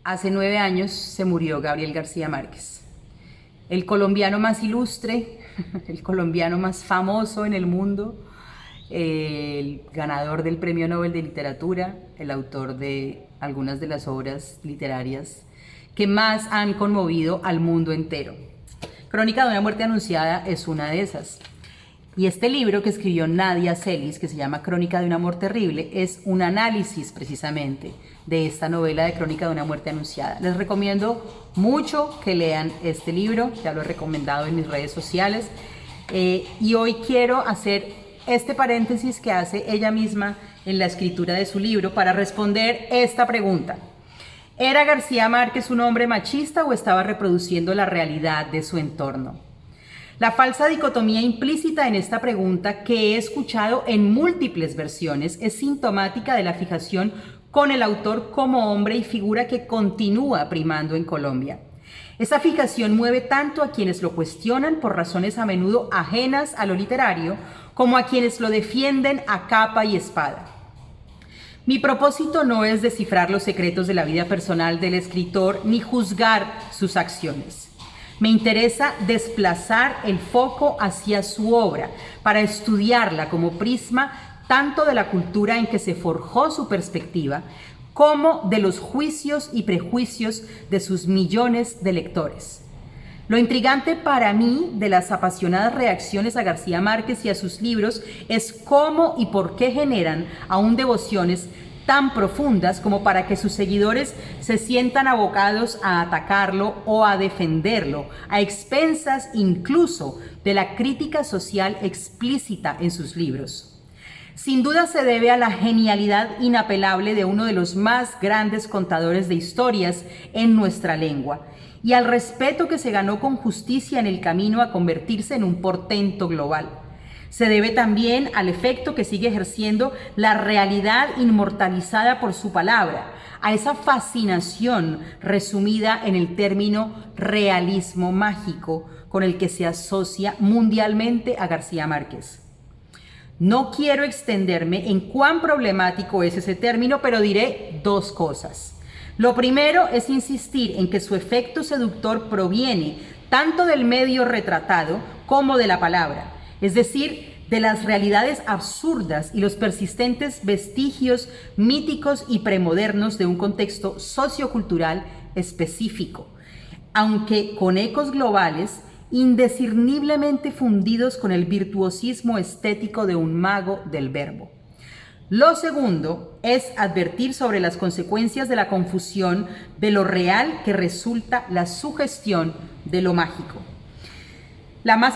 Hace 9 años se murió Gabriel García Márquez, el colombiano más ilustre, el colombiano más famoso en el mundo, el ganador del Premio Nobel de Literatura, el autor de algunas de las obras literarias que más han conmovido al mundo entero. Crónica de una muerte anunciada es una de esas. Y este libro que escribió Nadia Celis, que se llama Crónica de un amor terrible, es un análisis precisamente de esta novela de Crónica de una muerte anunciada. Les recomiendo mucho que lean este libro, ya lo he recomendado en mis redes sociales. Y hoy quiero hacer este paréntesis que hace ella misma en la escritura de su libro para responder esta pregunta. ¿Era García Márquez un hombre machista o estaba reproduciendo la realidad de su entorno? La falsa dicotomía implícita en esta pregunta, que he escuchado en múltiples versiones, es sintomática de la fijación con el autor como hombre y figura que continúa primando en Colombia. Esa fijación mueve tanto a quienes lo cuestionan por razones a menudo ajenas a lo literario, como a quienes lo defienden a capa y espada. Mi propósito no es descifrar los secretos de la vida personal del escritor ni juzgar sus acciones. Me interesa desplazar el foco hacia su obra para estudiarla como prisma tanto de la cultura en que se forjó su perspectiva como de los juicios y prejuicios de sus millones de lectores. Lo intrigante para mí de las apasionadas reacciones a García Márquez y a sus libros es cómo y por qué generan aún devociones tan profundas como para que sus seguidores se sientan abocados a atacarlo o a defenderlo, a expensas incluso de la crítica social explícita en sus libros. Sin duda se debe a la genialidad inapelable de uno de los más grandes contadores de historias en nuestra lengua y al respeto que se ganó con justicia en el camino a convertirse en un portento global. Se debe también al efecto que sigue ejerciendo la realidad inmortalizada por su palabra, a esa fascinación resumida en el término realismo mágico con el que se asocia mundialmente a García Márquez. No quiero extenderme en cuán problemático es ese término, pero diré dos cosas. Lo primero es insistir en que su efecto seductor proviene tanto del medio retratado como de la palabra, es decir, de las realidades absurdas y los persistentes vestigios míticos y premodernos de un contexto sociocultural específico, aunque con ecos globales indiscerniblemente fundidos con el virtuosismo estético de un mago del verbo. Lo segundo es advertir sobre las consecuencias de la confusión de lo real que resulta la sugestión de lo mágico. La más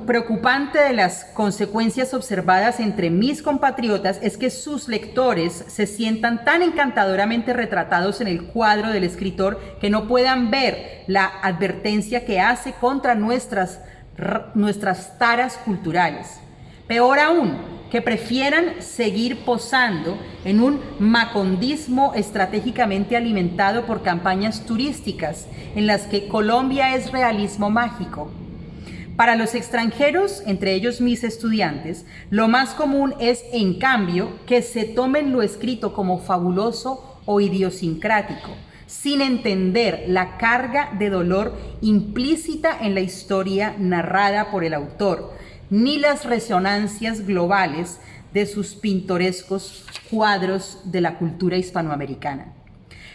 preocupante de las consecuencias observadas entre mis compatriotas es que sus lectores se sientan tan encantadoramente retratados en el cuadro del escritor que no puedan ver la advertencia que hace contra nuestras taras culturales. Peor aún, que prefieran seguir posando en un macondismo estratégicamente alimentado por campañas turísticas en las que Colombia es realismo mágico. Para los extranjeros, entre ellos mis estudiantes, lo más común es, en cambio, que se tomen lo escrito como fabuloso o idiosincrático, sin entender la carga de dolor implícita en la historia narrada por el autor, ni las resonancias globales de sus pintorescos cuadros de la cultura hispanoamericana.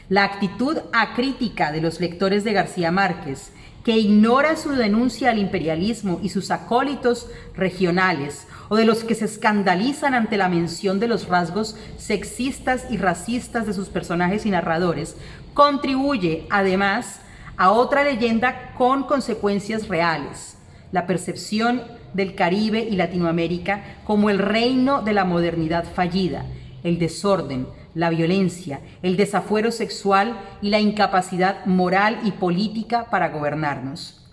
La actitud acrítica de los lectores de García Márquez, que ignora su denuncia al imperialismo y sus acólitos regionales, o de los que se escandalizan ante la mención de los rasgos sexistas y racistas de sus personajes y narradores, contribuye además a otra leyenda con consecuencias reales: la percepción del Caribe y Latinoamérica como el reino de la modernidad fallida, el desorden, la violencia, el desafuero sexual y la incapacidad moral y política para gobernarnos.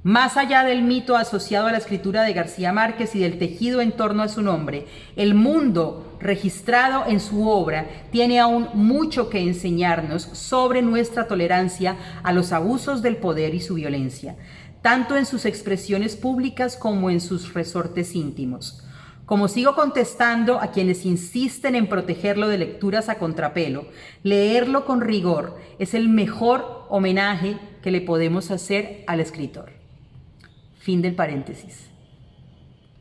Más allá del mito asociado a la escritura de García Márquez y del tejido en torno a su nombre, el mundo registrado en su obra tiene aún mucho que enseñarnos sobre nuestra tolerancia a los abusos del poder y su violencia, tanto en sus expresiones públicas como en sus resortes íntimos. Como sigo contestando a quienes insisten en protegerlo de lecturas a contrapelo, leerlo con rigor es el mejor homenaje que le podemos hacer al escritor. Fin del paréntesis.